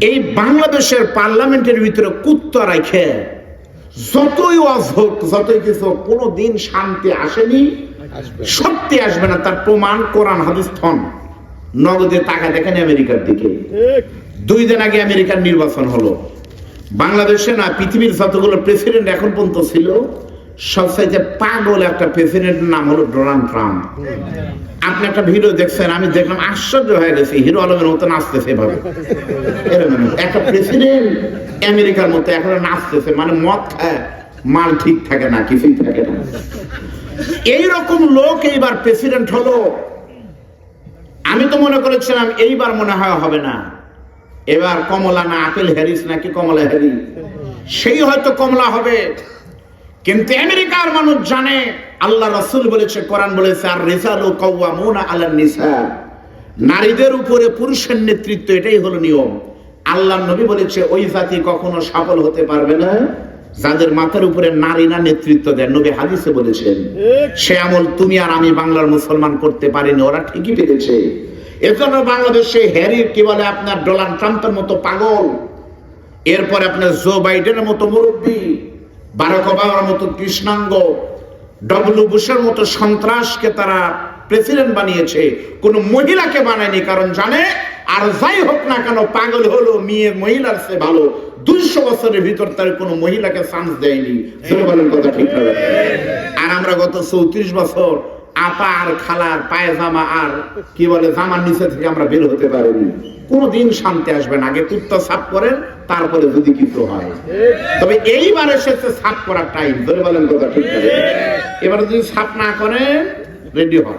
এই বাংলাদেশের পার্লামেন্টের ভিতরে কুত্তা রাখে যতই ওয়াজ হোক, যতই কিছু, কোনোদিন শান্তি আসেনি, সত্যি আসবে না। তার প্রমাণ কোরআন হাদিস থন। নগদে টাকা দেখেন আমেরিকার দিকে। 2 দিন আগে আমেরিকার নির্বাচন হলো। বাংলাদেশে না, পৃথিবীর যতগুলো প্রেসিডেন্ট এখন পর্যন্ত ছিল, সবচাইতে পাগল একটা প্রেসিডেন্টের নাম হলো ডোনাল্ড ট্রাম্প। আপনি একটা ভিডিও দেখছেন, আমি দেখলাম, আশ্চর্য হয়ে গেছে। হিরো আলমের মতো নাচতেছে এভাবে। এরকম একটা প্রেসিডেন্ট আমেরিকার মতো এখন নাচতেছে, মানে মদ খায়, মাল ঠিক থাকে না, কিছুই থাকে না। এইরকম লোক এইবার প্রেসিডেন্ট হলো। আমি তো মনে করেছিলাম এইবার মনে হয় হবে না, এবার কমলা না আপেল হ্যারিস নাকি কমলা হ্যারিস, সেই হয়তো কমলা হবে। কিন্তু আমেরিকার মানুষ জানে, আল্লাহ রাসূল বলেছে, কোরআন বলেছে, আর রিজালু কাওয়ামুনা আলান নিসা, নারীদের উপরে পুরুষের নেতৃত্ব, এটাই হলো নিয়ম। আল্লাহর নবী বলেছে, ওই জাতি কখনো সফল হতে পারবে না যাদের মাথার উপরে নারী না নেতৃত্ব দেন। নবী হাদিসে বলেছেন, সে আমল তুমি আর আমি বাংলার মুসলমান করতে পারিনি, ওরা ঠিকই পেরেছে। এজন্য বাংলাদেশে হ্যারি কি বলে আপনার ডোনাল্ড ট্রাম্পের মতো পাগল, এরপর আপনার জো বাইডেনের মতো মুরব্বী, বারাক ওবামার মতো কৃষ্ণাঙ্গ, ডব্লিউ বুশের মতো সন্ত্রাসকে তারা প্রেসিডেন্ট বানিয়েছে, কোন মহিলাকে বানায়নি। কারণ জানে, আর যাই হোক না কেন, পাগল হলো মেয়ে মহিলার সে ভালো। 200 বছরের ভিতর তার কোন মহিলাকে চান্স দেয়নি। বলেন কথা ঠিক হবে। আর আমরা গত 34 বছর আপা আর খালার পায়জামা আর কি বলে জামার নিচে থেকে আমরা বের হতে পারিনি। কোনদিন শান্তি আসবে না। আগে তুত্তা সাফ করেন, তারপরে যদি কিছু হয়। তবে এইবার এসেছে সাফ করার টাইম। ধরে বলেন কথা ঠিক হবে। এবার যদি সাফ না করেন, রেডি হন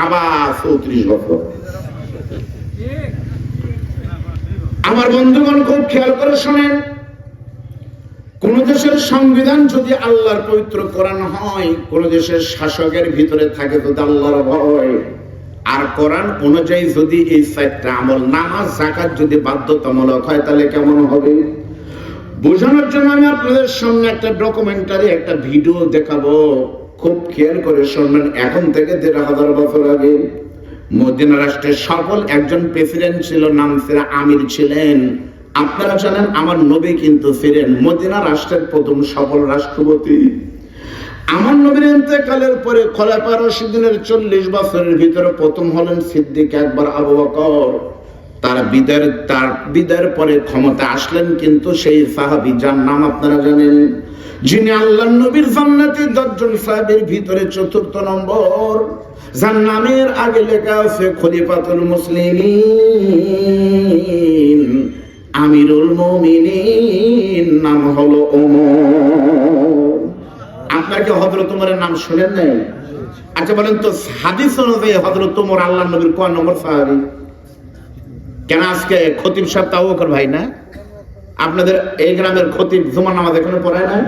আবার 34 বছর। আমার বন্ধুগণ, খুব খেয়াল করে শোনেন, কোন দেশের সংবিধান যদি আল্লাহর পবিত্র কোরআন হয়, কোন দেশের শাসকের ভিতরে থাকে যদি আল্লাহর ভয় আর কোরআন অনুযায়ী যদি এই 4টা আমল, নামাজ যাকাত যদি বাধ্যতামূলক হয়, তাহলে কেমন হবে বোঝানোর জন্য আমি আপনাদের সামনে একটা ডকুমেন্টারি, একটা ভিডিও দেখাবো। খুব খেয়াল করে শুনবেন। এখন থেকে 1500 বছর আগে মদিনা রাষ্ট্রের সফল একজন প্রেসিডেন্ট ছিল, নাম ছিল আমির ছিলেন। আপনারা জানেন, আমার নবী কিন্তু ছিলেন মদিনা রাষ্ট্রের প্রথম সফল রাষ্ট্রপতি। আমার নবীর ইন্তেকালের পরে খোলাফায়ে রাশিদিনের 40 বছরের ভিতরে প্রথম হলেন সিদ্দিক আকবর আবু বকর। তার বিদায়ের পরে ক্ষমতা আসলেন কিন্তু সেই সাহাবী, যার নাম আপনারা জানেন, যিনি আল্লাহর নবীর জান্নাতি 10 জন সাহাবীর ভিতরে 4র্থ নম্বর, যার নামের আগে লেখা আছে খলিফাতুল মুসলিমিন, আমিরুল মুমিনিন, নাম হলো ওমর। আপনাকে হযরত ওমরের নাম শুনেন নাই? আচ্ছা বলেন তো, হাদিস অনুযায়ী হযরত ওমর আল্লাহর নবীর কয় নম্বর সাহাবী? কেন আজকে খতিব সাহেব আবু বকর ভাই না? আপনাদের এই গ্রামের খতিব জুমার নামাজ এখনো পড়ায় না?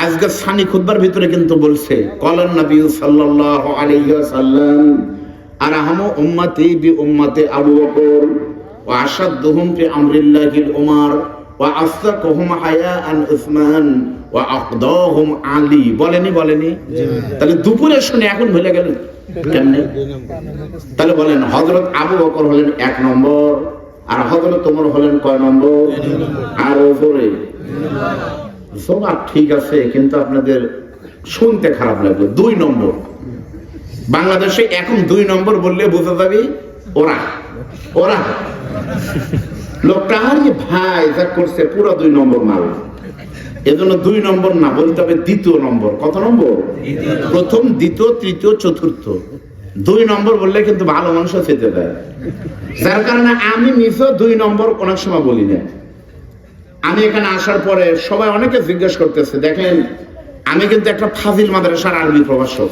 আজকে সানি খুতবার ভিতরে কিন্তু বলছে, কলান নবী সাল্লাল্লাহু আলাইহি ওয়াসাল্লাম, আরহামু উম্মতি বি উম্মতি আবু বকর ওয়া আশাদুহুম ফি আমরিল্লাহিল উমর ওয়া আসরাকুহুম হায়াআন উসমান ওয়া আকদাহুম আলী। বলেনি? তাহলে দুপুরে শুনে এখন ভুলে গেলেন কেমনে? তাহলে বলেন, হযরত আবু বকর হলেন 1 নম্বর, আর হযরত ওমর হলেন কয় নম্বর? আর উপরে সব ঠিক আছে, কিন্তু আপনাদের শুনতে খারাপ লাগবে। 2 নম্বর। বাংলাদেশে এখন 2 নম্বর বললে বোঝা যাবে ওরা লোকটা আরে ভাই যা করছে পুরো 2 নম্বর মাল। এজন্য 2 নম্বর না, বলতে হবে 2য় নম্বর। কত নম্বর? প্রথম, দ্বিতীয়, তৃতীয়, চতুর্থ। 2 নম্বর বললে কিন্তু ভালো মানুষ খেতে দেয়। যার কারণে আমি নিজেও 2 নম্বর অনেক সময় বলি না। আমি এখানে আসার পরে সবাই অনেকে জিজ্ঞেস করতেছে, দেখেন আমি কিন্তু একটা ফাজিল মাদ্রাসার আরবি প্রভাষক।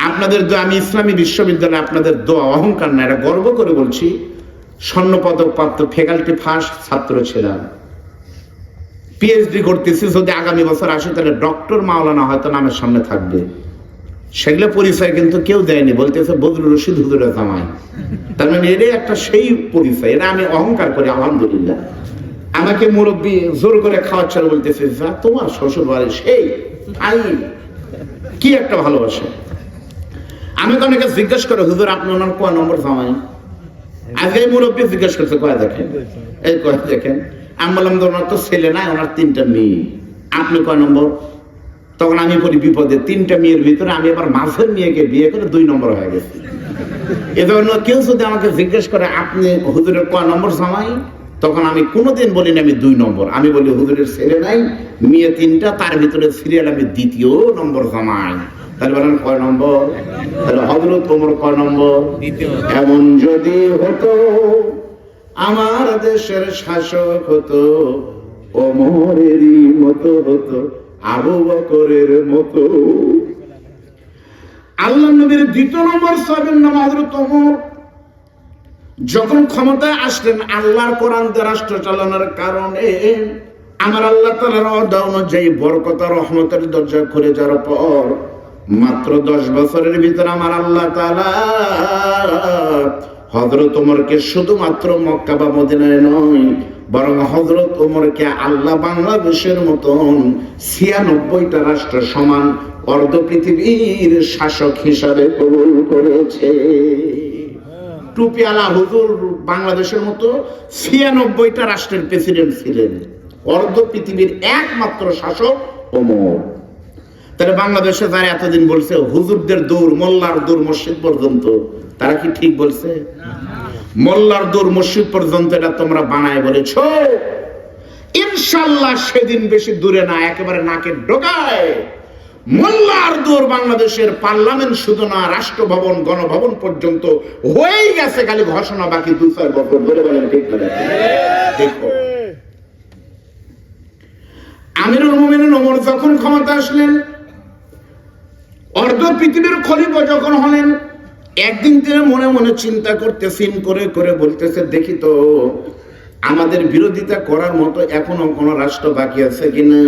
আপনাদের দোয়া, আমি ইসলামী বিশ্ববিদ্যালয়ে আপনাদের দোয়া, অহংকার না, এটা গর্ব করে বলছি, স্বর্ণপদক প্রাপ্ত ফ্যাকাল্টি ফার্স্ট ছাত্র ছিলাম। পিএইচডি করতেছি। যদি আগামী বছর আসে তাহলে ডক্টর মাওলানা হয়তো নামের সামনে থাকবে। সেগুলো পরিচয় কিন্তু কেউ দেয়নি, বলতেছে বদরুল রশিদ হুজুরের জামাই। তার মানে এটাই একটা সেই পরিচয়, এটা আমি অহংকার করি। আলহামদুলিল্লাহ, আমাকে মুরব্বী জোর করে খাওয়াচ্ছিল, বলতেছে যা তোমার শ্বশুর বাড়ি সেই ফাইন, কি একটা ভালোবাসে। আমি অনেকে জিজ্ঞেস করে, হুজুর আপনি ওনার কয় নম্বর জামাই? আজকে এই মুরব্বী জিজ্ঞেস করছে কয় দেখেন, এই কয় দেখেন। আমি বললাম ওনার তো ছেলে নাই, ওনার 3টা মেয়ে, আপনি কয় নম্বর? তখন আমি বলি বিপদে, 3টা মেয়ের ভিতরে আমি এবার মাঝের মেয়েকে বিয়ে করে 2 নম্বর হয়ে গেছি। এ ধরনের কেউ যদি আমাকে জিজ্ঞেস করে আপনি হুজুরের কয় নম্বর জামাই, তখন আমি কোনোদিন বলি না আমি 2 নম্বর, আমি বলি হুজুরের ছেলে নাই, মেয়ে 3টা, তার ভিতরে সিরিয়াল আমি 2য় নম্বর জামাই। তাহলে বলেন কয় নম্বর? তাহলে হযরত ওমর কয় নম্বর? এমন যদি হতো আমার দেশের শাসক হতো, ওমরেরই মতো হতো, আবু বকরের মতো। আল্লাহ নবীর 2 নম্বর সাহাবীর নাম হযরত ওমর। যখন ক্ষমতায় আসলেন আল্লাহর কোরআন দিয়ে রাষ্ট্র চালানোর কারণে আমার আল্লাহ তাআলার ওয়াদা অনুযায়ী বরকত আর রহমতের দরজা খুলে যাওয়ার পর মাত্র 10 বছরের ভিতরে আমার আল্লাহ তাআলা হযরত ওমরকে শুধুমাত্র মক্কা বা মদিনায় নয়, বরং হযরত ওমরকে আল্লাহ বাংলাদেশের মতন 96টা রাষ্ট্র সমান অর্ধ পৃথিবীর শাসক হিসাবে কবুল করেছে। টুপিওয়ালা হুজুর বাংলাদেশের মতো 96টা রাষ্ট্রের প্রেসিডেন্ট ছিলেন, অর্ধ পৃথিবীর একমাত্র শাসক ওমর। তাহলে বাংলাদেশে যারা এতদিন বলছে হুজুরদের দৌড়, মোল্লার দৌড় মসজিদ পর্যন্ত, তারা কি ঠিক বলছে? মোল্লার দৌড় মসজিদ পর্যন্ত এটা তোমরা বানায় বলেছ, ইনশাআল্লাহ সেদিন বেশি দূরে না, একেবারে নাকের ডগায় মোল্লার দৌড় বাংলাদেশের পার্লামেন্ট শুধু না, রাষ্ট্রভবন গণভবন পর্যন্ত হয়েই গেছে, খালি ঘোষণা বাকি 2-4 বছর ধরে। বলেন ঠিক না? দেখো আমিরুল মুমিনিন ওমর যখন ক্ষমতা আসলেন, অর্ধ পৃথিবীর খলিফা যখন হলেন, একদিন তিনি মনে মনে চিন্তা করতেছেন, করে করে বলতেছে দেখি তো আমাদের বিরোধিতা করার মতো এখনো কোন রাষ্ট্র বাকি আছে কিনা।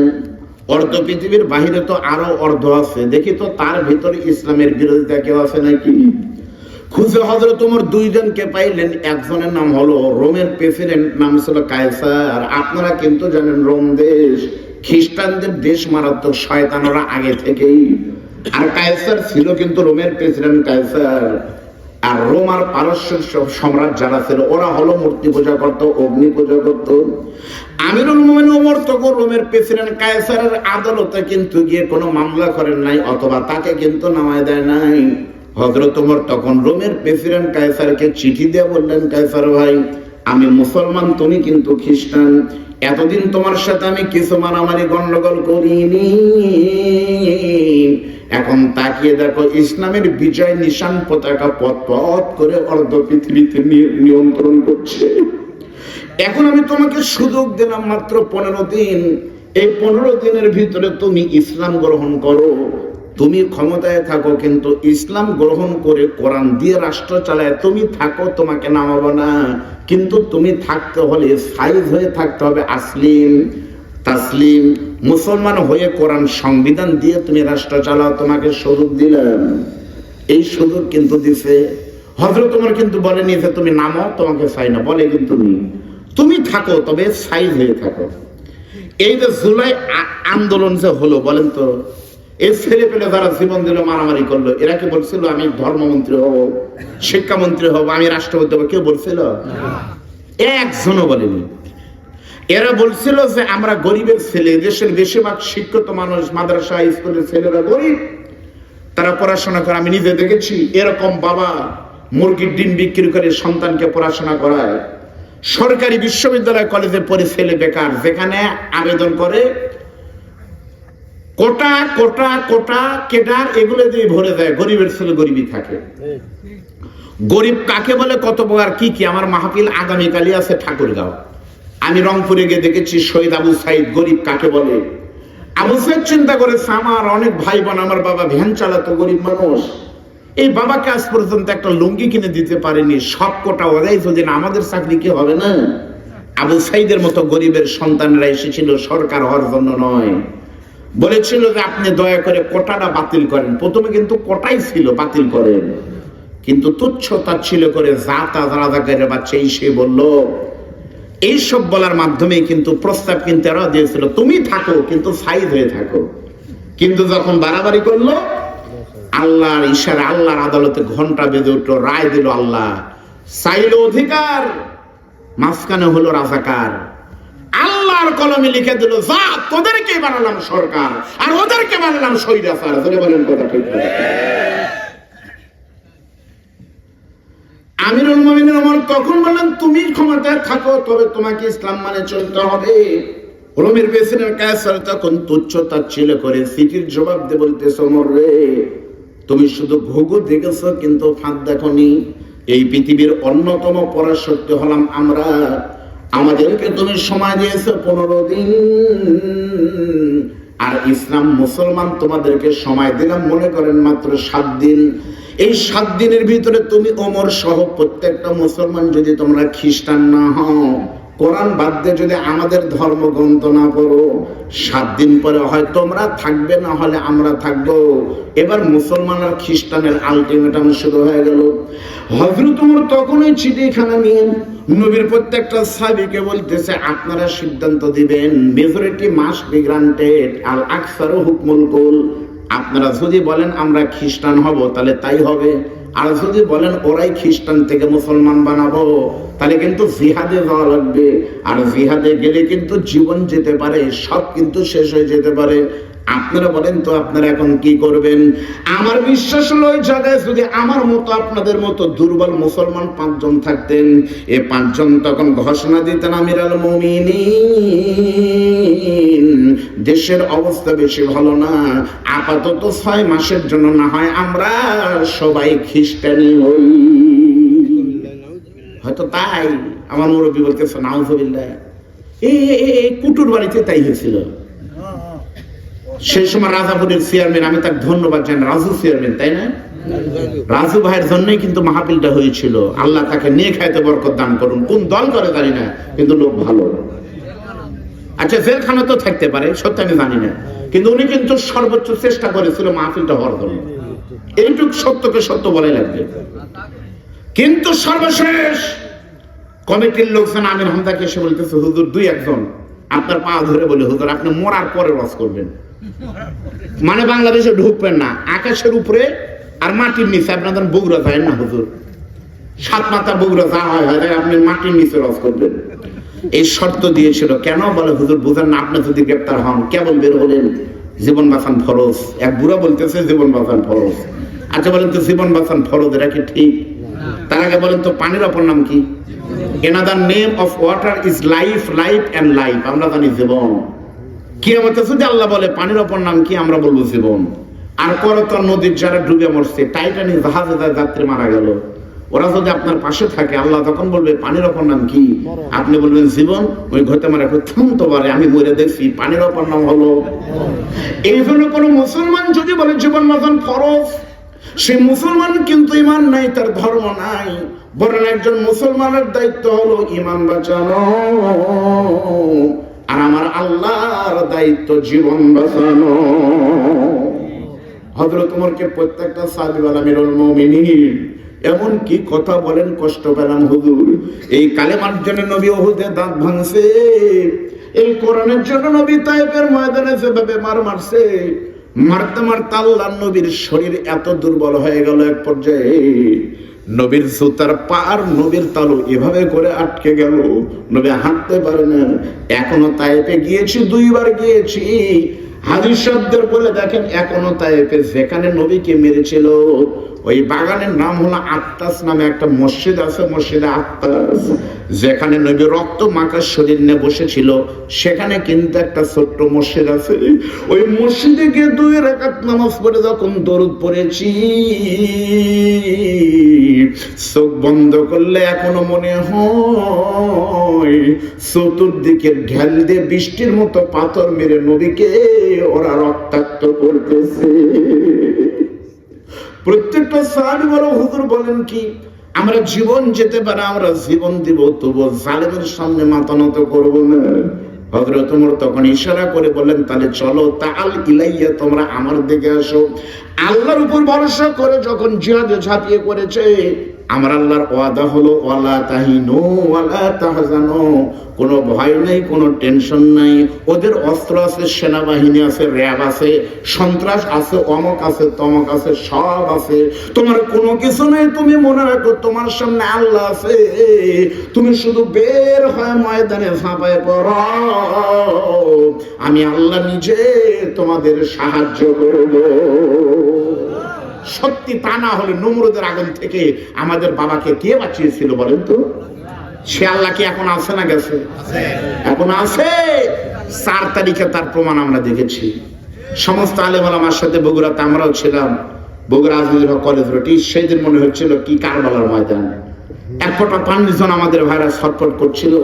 অর্ধ পৃথিবীর বাহিরে তো আরো অর্ধ আছে, দেখি তো তার ভিতরে ইসলামের বিরোধিতা কেউ আছে নাকি। খুঁজে হযরত ওমর 2 জনকে পাইলেন। একজনের নাম হলো রোমের প্রেসিডেন্ট, নাম ছিল কায়সার। আপনারা কিন্তু জানেন রোম দেশ খ্রিস্টানদের দেশ, মারাত্মক শয়তানরা আগে থেকেই। আর কায়সার ছিল কিন্তু রোমের প্রেসিডেন্ট কায়সার। আর রোম আর পারস্যের সব সম্রাট যারা ছিল ওরা হলো মূর্তি পূজা করত, অগ্নি পূজা করত। আমিরুল মুমিনিন ওমর তখন রোমের প্রেসিডেন্ট কায়সারের আদালতে কিন্তু গিয়ে কোনো মামলা করেন নাই, অথবা তাকে কিন্তু নামায় দেয় নাই। হযরত ওমর তখন রোমের প্রেসিডেন্ট কায়সারকে চিঠি দিয়ে বললেন, কায়সার ভাই আমি মুসলমান, তুমি কিন্তু খ্রিস্টান, এতদিন তোমার সাথে আমি কিছু মারামারি গন্ডগোল করিনি, এখন তাকিয়ে দেখো ইসলামের বিজয় নিশান পতাকা পথ পথ করে অর্ধ পৃথিবীতে নিয়ন্ত্রণ করছে। এখন আমি তোমাকে সুযোগ দিলাম মাত্র 15 দিন, এই 15 দিনের ভিতরে তুমি ইসলাম গ্রহণ করো, তুমি ক্ষমতায় থাকো, কিন্তু ইসলাম গ্রহণ করে কোরআন দিয়ে রাষ্ট্র চালায় তুমি থাকো, তোমাকে নামাবো না। কিন্তু তুমি থাকতে হলে সাইজ হয়ে থাকতে হবে আসলিম তাসলিম, মুসলমান হয়ে কোরআন সংবিধান দিয়ে তুমি রাষ্ট্র চালাও, তোমাকে সুযোগ দিলাম। এই সুযোগ কিন্তু দিছে। হযরত ওমর কিন্তু বলেনি যে তুমি নামো, তোমাকে চাই না, বলে কিন্তু তুমি থাকো, তবে সাইজ হয়ে থাকো। এই যে জুলাই আন্দোলন যে হলো, বলেন তো এই ছেলে পেলে যারা জীবন দিল, মারামারি করলো, এরা কি বলছিল আমি ধর্মমন্ত্রী হব, শিক্ষামন্ত্রী হব, আমি রাষ্ট্রপতি হব? কেউ বলছিল? একজনও বলেনি। এরা বলছিল যে আমরা গরিবের ছেলে, দেশের বেশিরভাগ শিক্ষিত মানুষ, মাদ্রাসা স্কুলের ছেলেরা গরিব, তারা পড়াশোনা করে। আমি নিজে দেখেছি এরকম বাবা মুরগির ডিম বিক্রি করে সন্তানকে পড়াশোনা করায়। সরকারি বিশ্ববিদ্যালয় কলেজে পড়ে ছেলে বেকার, যেখানে আবেদন করে কোটা কোটা কোটা কেটার এগুলো দিয়ে ভরে দেয়, গরিবের ছেলে গরিবই থাকে। গরিব কাকে বলে, কত প্রকার কি কি। আমার মাহফিল আগামীকালই আছে ঠাকুরগাঁও, আমি রংপুরে গিয়ে দেখেছি শহীদ আবু সাইদ গরিব কাকে বলে। আবু সাইদ চিন্তা করেছে আমার অনেক ভাই বোন, আমার বাবা ভ্যান চালাতো, গরিব মানুষ, এই বাবাকে আজ পর্যন্ত একটা লুঙ্গি কিনে দিতে পারেনি, সব কোটা ওরাই যদি না, আমাদের চাকরি কি হবে না? আবু সাইদের মতো গরিবের সন্তানরা এসেছিল সরকার হওয়ার জন্য নয়, বলেছিল যে আপনি দয়া করে কোটাটা বাতিল করেন। প্রথমে কিন্তু কোটাই ছিল, বাতিল করেন, কিন্তু তুচ্ছ তাচ্ছিল্য করে জাতা রাজাকারের বাচ্চা সে বলল। এইসব বলার মাধ্যমে কিন্তু প্রস্তাব কিন্তু এরা দিয়েছিল তুমি থাকো, কিন্তু সাইজ হয়ে থাকো। কিন্তু যখন বাড়াবাড়ি করলো, আল্লাহর ইশারা, আল্লাহর আদালতে ঘন্টা বেজে উঠলো, রায় দিল আল্লাহ, চাইল অধিকার, মাঝখানে হলো রাজাকার। আল্লাহর কলমে লিখে দিল, যা তোদেরকে বানালাম সরকার আর ওদেরকে বানালাম স্বৈরাচার। বলেন কথা ঠিক? আমিরুল মুমিনিন ওমর তখন বললেন, তুমি ক্ষমতায় থাকো, তবে তোমাকে ইসলাম মানে চলতে হবে। রোমের প্রেসিডেন্ট কায়সার তখন তুচ্ছ তাচ্ছিল্য করে চিঠির জবাব দিয়ে বলতেছে, ওমর রে, তুমি শুধু ভোগও দেখেছো কিন্তু ফাঁদ দেখোনি। এই পৃথিবীর অন্যতম পরাশক্তি হলাম আমরা। আমাদেরকে তুমি সময় দিয়েছো 15 দিন, আর ইসলাম মুসলমান তোমাদেরকে সময় দিলাম মনে করেন মাত্র 7 দিন। এই 7 দিনের ভিতরে তুমি ওমর সহ প্রত্যেকটা মুসলমান যদি তোমরা খ্রিস্টান না হও, কোরআন বাদ দিয়ে যদি আমাদের ধর্মগ্রন্থ না পড়ো, 7 দিন পরে হয় তোমরা থাকবে, না হলে আমরা থাকবো। এবার মুসলমান আর খ্রিস্টানের আলটিমেটাম শুরু হয়ে গেল। হযরত ওমর তখন ওই চিঠিখানা নিয়ে নবীর প্রত্যেকটা সাহাবীকে বলতেছে, আপনারা সিদ্ধান্ত দিবেন, মেজরিটি মাস্ট বি গ্রান্টেড, আল আকসারু হুকমুল কুল। আপনারা যদি বলেন আমরা খ্রিস্টান হব তাহলে তাই হবে, আর যদি বলেন ওরাই খ্রিস্টান থেকে মুসলমান বানাবো তাহলে কিন্তু জিহাদে যাওয়া লাগবে। আর জিহাদে গেলে কিন্তু জীবন যেতে পারে, সব কিন্তু শেষ হয়ে যেতে পারে। আপনারা বলেন তো আপনারা এখন কি করবেন? আমার বিশ্বাস হলো ওই জায়গায় যদি আমার মতো আপনাদের মতো দুর্বল মুসলমান 5 জন থাকতেন, এই 5 জন তখন ঘোষণা দিতেন, আমিরুল মুমিনিন, দেশের অবস্থা বেশি ভালো না, আপাতত 6 মাসের জন্য না হয় আমরা সবাই খ্রিস্টানি হই। হয়তো তাই আমার মুরব্বী বলতেছে, নাউজুবিল্লাহ, এই কুটুর বাড়িতে তাই হয়েছিল। সেই সময় রাজাপুরের চেয়ারম্যান, আমি তাকে ধন্যবাদ জানাই, রাজু চেয়ারম্যান, তাই না? রাজু ভাইয়ের জন্যই কিন্তু মাহফিলটা হয়েছিল। আল্লাহ তাকে নিয়ে খাইতে বরকত দান করুন। কোন দল করে জানি না, কিন্তু লোক ভালো। আচ্ছা, জেলখানা তো থাকতে পারে, সত্যি আমি জানি না, কিন্তু উনি কিন্তু সর্বোচ্চ চেষ্টা করেছিল মাহফিলটা হওয়ার জন্য। এইটুকু সত্যকে সত্য বলে লাগবে। কিন্তু সর্বশেষ কমিটির লোকজন আমির হামদাকে এসে বলতেছে, হুজুর 2-1 জন আপনার পা ধরে বলে, হুজুর আপনি মরার পরে ওয়াজ করবেন, মানে বাংলাদেশে ঢুকবেন না, আকাশের উপরে আর মাটির নিচে। আপনাদের বগুড়া যায় না হুজুর, 7 মাথা বগুড়া যা হয় আপনি মাটির নিচে ওয়াজ করবেন। এই শর্ত দিয়েছিল। কেন বলে, হুজুর বুঝেন না, আপনি যদি গ্রেপ্তার হন কেবল বের হলেন, জীবন বাঁচান ফরজ। এক বুড়া বলতেছে জীবন বাঁচান ফরজ। আচ্ছা বলেন তো, জীবন বাঁচান ফরজ এটা কি ঠিক? তার আগে বলেন তো, পানির অপর নাম কি? Another name of water is life, light and life. আমরা জানি জীবন। কিয়ামতে যদি আল্লাহ বলে পানির অপর নাম কি, আমরা বলবো জীবন। আর করতল নদীর যারা ডুবে মরছে, টাইটানিক জাহাজে যারা যাত্রী মারা গেল, ওরা যদি আপনার পাশে থাকে, আল্লাহ তখন বলবে পানির অপর নাম কি, আপনি বলবেন জীবন। ওই ঘটে মারা থামতে পারে, আমি মরে দেখছি, পানির অপর নাম হলো। এই জন্য কোন মুসলমান যদি বলে জীবন বাঁচান ফরজ, সে মুসলমান কিন্তু ঈমান নাই, তার ধর্ম নাই। বরং একজন মুসলমানের দায়িত্ব হলো ঈমান বাঁচানো, আর আমার আল্লাহর দায়িত্ব জীবন বাঁচানো। হযরত ওমরকে প্রত্যেকটা সাহাবী বলে, আমিরুল মুমিনিন, এমন কি কথা বলেন, কষ্ট পেলাম হুজুর। এই কালেমার জন্য নবী উহুদে দাঁত ভাঙছে, এই কোরআনের জন্য নবী তায়েফের ময়দানে যেভাবে মারছে, মারতে মারতে আল্লাহর নবীর শরীর এত দুর্বল হয়ে গেল, এক পর্যায়ে নবীর জুতার পার নবীর তালু এভাবে করে আটকে গেল, নবী হাঁটতে পারে না। এখনো তায়েফে গিয়েছি, 2 বার গিয়েছি। হাদিস শব্দের বলে দেখেন, এখনো তায়েফে যেখানে নবীকে মেরেছিল ওই বাগানের নাম হলো আত্তাস নামে একটা মসজিদ আছে, মসজিদে আত্তাস, যেখানে নবী রক্ত মাখা শরীর নিয়ে বসেছিল, সেখানে কিন্তু একটা ছোট্ট মসজিদ আছে। ওই মসজিদে গিয়ে 2 রাকাত নামাজ পড়ে যখন দরুদ পড়েছি, চোখ বন্ধ করলে এখনো মনে হয় চতুর্দিকে ঢেল দিয়ে বৃষ্টির মতো পাথর মেরে নবীকে ওরা রক্তাক্ত করতেছে। প্রত্যেকটা সাহাবী বড়, হুজুর বলেন কি, আমরা জীবন যেতে পারে, আমরা জীবন দিব, তবু জালেমের সামনে মাথা নত করবো না। হযরত ওমর তখন ইশারা করে বলেন, তাহলে চলো, তাআল ইলাইয়া, তোমরা আমার দিকে আসো। আল্লাহর উপর ভরসা করে যখন জিহাদে ঝাঁপিয়ে পড়েছে, আমার আল্লাহর ওয়াদা হলো ওয়ালা তাহিনু ওয়ালা তাহজানু, কোনো ভয় নাই, কোনো টেনশন নাই। ওদের অস্ত্র আছে, সেনাবাহিনী আছে, র্যাব আছে, সন্ত্রাস আছে, অমক আছে, তমক আছে, সব আছে। তোমার কোনো কিছু নেই, তুমি মনে রাখো তোমার সামনে আল্লাহ আছে। তুমি শুধু বের হয় ময়দানে ঝাঁপায় পড়ো, আমি আল্লাহ নিজে তোমাদের সাহায্য করব। সত্যি তা না হলে নমরুদের আগুন থেকে আমাদের বাবাকে কে বাঁচিয়েছিল বলেন তো? সে আল্লাহ কি এখন আছে না গেছে? এখন আছে। 4 তারিখে তার প্রমাণ আমরা দেখেছি। সমস্ত আলেম ওলামার সাথে বগুড়াতে আমরাও ছিলাম, বগুড়া আজিজুল হক কলেজ রোডে। সেদিন মনে হচ্ছিল কি কারবালার ময়দান। এক ফোঁটা পানির জন্য আমাদের ভাইরা ছটফট করছিল।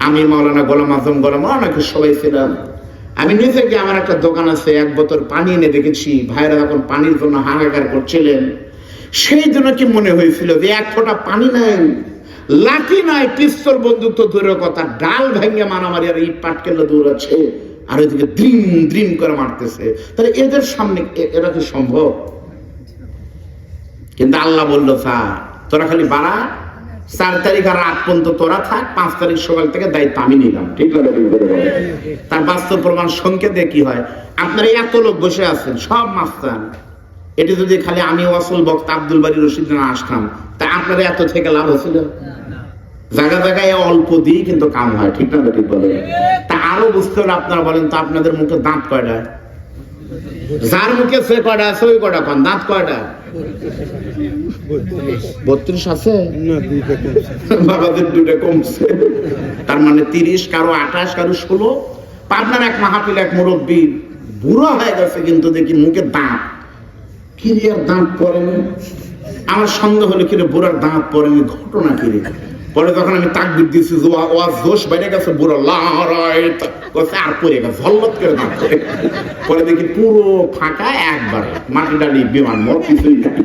আমি, মাওলানা গোলাম আজম, গোলাম অনেকে সবাই ছিলাম। আমি নিজে গিয়ে, আমার একটা দোকান আছে, 1 বোতল পানি এনে দেখেছি। ভাইরা যখন পানির জন্য হাহাকার করছিলেন, সেই জন্য কি মনে হয়েছিল যে 1 ফোঁটা পানি নাই, লাঠি নাই, পিস্তল বন্দুক তো দূরের কথা, ডাল ভেঙে মারামারি আর ইট পাটকেলে দৌড়াচ্ছে, আর ওইদিকে দ্রিম দ্রিম করে মারতেছে। তাহলে এদের সামনে এরা কি সম্ভব? কিন্তু আল্লাহ বললো তোরা খালি বাড়া, 4 তারিখ আর রাত পর্যন্ত তোরা থাক, 5 তারিখ সকাল থেকে দায়িত্ব আমি নিলাম। ঠিক না? তার বাস্তব প্রমাণ সংকেত কি হয়? আপনারা এত লোক বসে আছেন, সব মাস্তান। এটি যদি খালি আমি ওয়াসল বক্তা আব্দুল বারী রশিদ না আসতাম, তা আপনারা এত থেকে লাভ হয়েছিল? জায়গা জায়গায় অল্প দিয়ে কিন্তু কাম হয়। ঠিক না? ঠিক বলে। তা আরো বুঝতে হলে আপনারা বলেন তো, আপনাদের মুখে দাঁত কয়টা? যার মুখে সে কয়টা আছে ওই কয়টা পান। দাঁত কয়টা? 32 আছে। বাবাদের 2টা কমছে। তার মানে 30, কারো 28, কারো 16। পাবনার এক মাহফিল, এক মুরব্বী বুড়ো হয়ে গেছে, কিন্তু দেখি মুখে দাঁত। কিরে আর দাঁত পড়েনি? আমার সন্দেহ হলো কিরে বুড়ার দাঁত পড়েনি, ঘটনা কিরে? পরে যখন আমি তাকবীর দিচ্ছি, ওয়াজ জোশ বাইরে গেছে, বুড়ো লড়াই আর পড়ে গেছে, ঝল্লত করে দাঁত পড়ে। পরে দেখি পুরো ফাঁকা, একবার মাটি ডালি বিমান মর কিছুই নাই।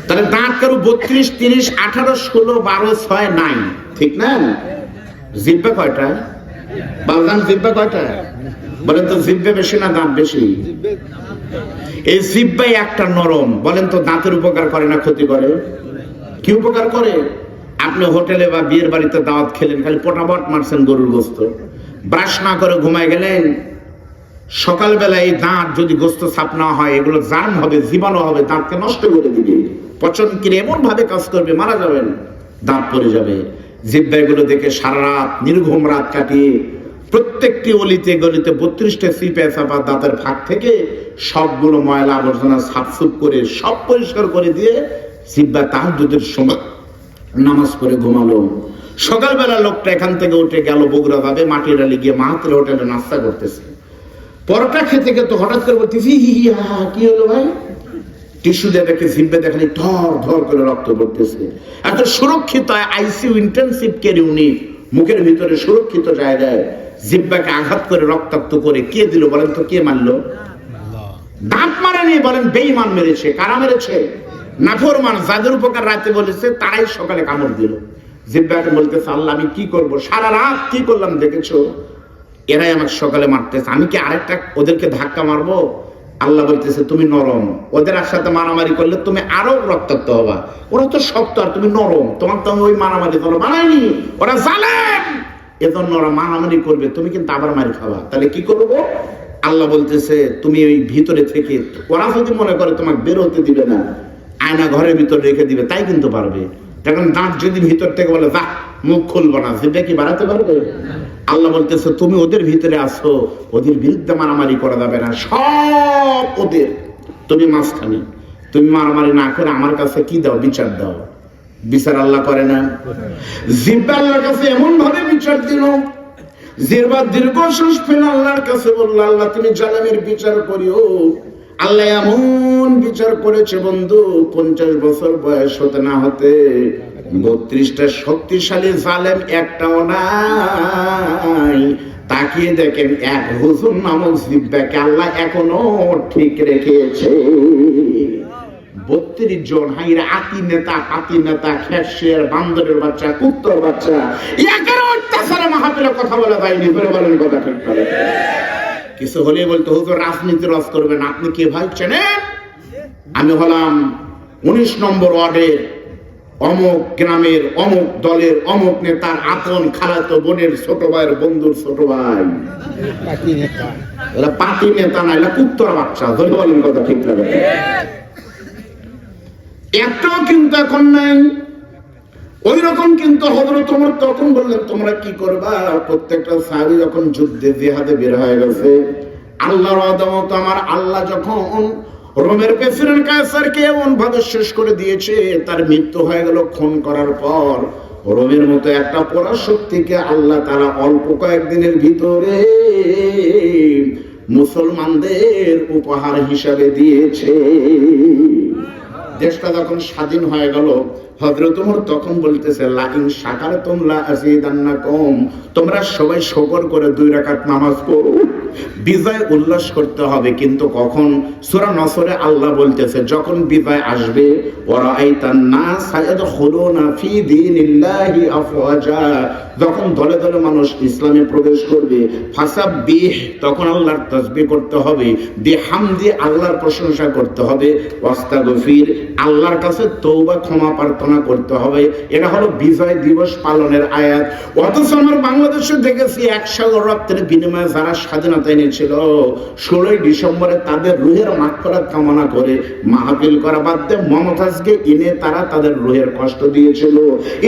তাহলে দাঁত কারো 32, 30, 18, 16, 12, 6 নাই। ঠিক না? জিব্বা কয়টা? বালগান জিব্বা কয়টা বলেন তো? জিব্বা বেশি না দাঁত বেশি? এই জিব্বাই একটা নরম। বলেন তো দাঁতের উপকার করে না ক্ষতি করে? কি উপকার করে? আপনি হোটেলে বা বিয়ের বাড়িতে দাওয়াত খেলেন, খালি পটাপট মারছেন গরুর গোস্ত, ব্রাশ না করে ঘুমায় গেলেন। সকালবেলা এই দাঁত যদি গোস্ত সাফ না হয়, এগুলো জার্ম হবে, জীবাণু হবে, দাঁতকে নষ্ট করে দিবে। পচন ক্রিয়া এমন ভাবে কাজ করবে, মারা যাবেন, দাঁত পড়ে যাবে। জিহ্বা এগুলো দেখে সারা রাত নির্ঘুম রাত কাটিয়ে প্রত্যেকটি অলিতে গলিতে 32টা সিপে চাপা দাঁতের ফাঁক থেকে সবগুলো ময়লা আবর্জনা সাফসুফ করে সব পরিষ্কার করে দিয়ে জিহ্বা তাহাজ্জুদের সময় নামাজ পড়ে ঘুমালো। সকালবেলা লোকটা এখান থেকে উঠে গেল বগুড়া যাবে, মাটির ডালি গিয়ে মাহাতের হোটেলে নাস্তা করতেছে। পরোটা খেতে খেতে হঠাৎ করে বলতেছি, কি হলো ভাই? টিস্যু দিয়ে দেখে জিহ্বা দেখালি ধর ধর করে রক্ত পড়তেছে। এত সুরক্ষিত আইসিইউ ইন্টেনসিভ কেয়ার ইউনিট, মুখের ভিতরে সুরক্ষিত জায়গায় জিহ্বাকে আঘাত করে রক্তাক্ত করে কে দিল বলেন তো? কে মারলো? দাঁত মারেনি, বলেন বেঈমান মেরেছে। কারা মেরেছে? নাফরমান, যাদের উপকার রাতে বলেছে তারাই সকালে কামড় দিল। জিহ্বাকে বলতেছে, আল্লাহ আমি কি করব, সারা রাত কি করলাম দেখেছো? এরাই আমাকে সকালে মারতেছে, আমি কি আরেকটা ওদেরকে ধাক্কা মারবো? আল্লাহ বলতেছে তুমি নরম, ওদের সাথে মারামারি করলে তুমি আরো রক্তাক্ত হবা। ওরা তো শক্ত আর তুমি নরম, তোমার তো ওই মারামারি তোরা বানায়নি, ওরা জালেম, এজন্য ওরা মারামারি করবে, তুমি কিন্তু আবার মারি খাবা। তাহলে কি করবো? আল্লাহ বলতেছে তুমি ওই ভিতরে থেকে, ওরা যদি মনে করে তোমাকে বের হতে দিবে না, আয়না ঘরের ভিতরে রেখে দিবে, তাই কিন্তু পারবে। এখন দাঁত যদি ভিতর থেকে বলে যা মুখ খুলবো না, সেটা কি বাড়াতে পারবে? আল্লাহ বলতেছে তুমি ওদের ভিতরে আসো, ওদের বিরুদ্ধে মারামারি করা যাবে না, সব ওদের, তুমি মাঝখানে। তুমি মারামারি না করে আমার কাছে কি দাও? বিচার দাও। বিচার আল্লাহ করে না? জিহ্বা আল্লাহর কাছে এমন ভাবে বিচার দিল, জিহ্বা দীর্ঘশ্বাস ফেলে আল্লাহর কাছে বলল, আল্লাহ তুমি জালেমের বিচার করিও। আল্লাহ এমন বিচার করেছে বন্ধু, 50 বছর বয়স হতে না হতে 32টা শক্তিশালী জালেম একটাও নাই। তাকিয়ে দেখেন এক হুজুর নামক জিহ্বাকে আল্লাহ এখনো ঠিক রেখেছে। 32 জন হাইরা আতি নেতা, পাতি নেতা, খেসের, বান্দরের বাচ্চা, কুত্তর বাচ্চা, একের অত্যাচারে মাহফিলে কথা বলা যায়নি। বলেন কথা ঠিক করে? কিছু হলে বলতো হুজুর রাজনীতি রস করবেন। আপনি কে ভাই চেনেন? আমি হলাম 19 নম্বর ওয়ার্ডের অমুক গ্রামের অমুক দলের অমুক নেতার আপন খালাতো বোনের ছোট ভাইয়ের বন্ধুর ছোট ভাই, এরা পার্টি নেতা না, এরা কুত্তর বাচ্চা। ধরে বলেন কথা ঠিক লাগে? একটাও কিন্তু এখন নাই। ওই রকম কিন্তু হযরত ওমর তখন বললেন তোমরা কি করবা? প্রত্যেকটা সাহাবী যখন যুদ্ধে জিহাদে বের হয়ে গেছে, আল্লাহর আদামত আমার আল্লাহ যখন রোমের প্রেসিডেন্ট কায়সারকে এমন ভাবে শেষ করে দিয়েছে, তার মৃত্যু হয়ে গেল খুন করার পর, রোমের মতো একটা পরাশক্তিকে আল্লাহ তারা অল্প কয়েকদিনের ভিতরে মুসলমানদের উপহার হিসাবে দিয়েছে। দেশটা যখন স্বাধীন হয়ে গেল, হযরত ওমর তখন বলতেছে লা ইন শাকারতুম লা আযীদান্নাকুম, তোমরা সবাই শুকর করে 2 রাকাত নামাজ পড়ো, বিজয় উল্লাস করতে হবে। কিন্তু কখন? সূরা নসরে আল্লাহ বলতেছে যখন বিজয় আসবে, ওয়ারাআইতান নাস ইয়াদখুলুনা ফি দীনিল্লাহি আফওয়াজা, যখন দলে দলে মানুষ ইসলামে প্রবেশ করবে, ফাসাব্বিহ, তখন আল্লাহর তাসবিহ করতে হবে, বিহামদি, আল্লাহর প্রশংসা করতে হবে, ওয়াস্তাগফির, আল্লাহর কাছে তওবা ক্ষমা প্রার্থনা করতে হবে। এটা হলো বিজয় দিবস পালনের আয়াত। অথচ আমরা বাংলাদেশে দেখেছি 1 সাগর রক্তের বিনিময়ে যারা স্বাধীনতা এনেছিল, 16ই ডিসেম্বরে তাদের রুহের মাগফিরাত কামনা করে মাহফিল করা বাদ দিয়ে মমতাজকে এনে তারা তাদের রুহের কষ্ট দিয়েছিল।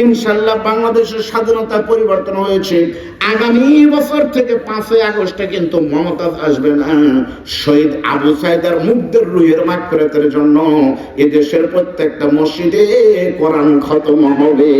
ইনশাআল্লাহ বাংলাদেশের স্বাধীনতা পরিবর্তন হয়েছে। আগামী বছর থেকে 5ই আগস্টে কিন্তু মমতাজ আসবে না, শহীদ আবু সাইদের মুগ্ধের রুহের মাগফিরাতের জন্য এদেশের প্রত্যেকটা মসজিদে কোরআন খতম হবে।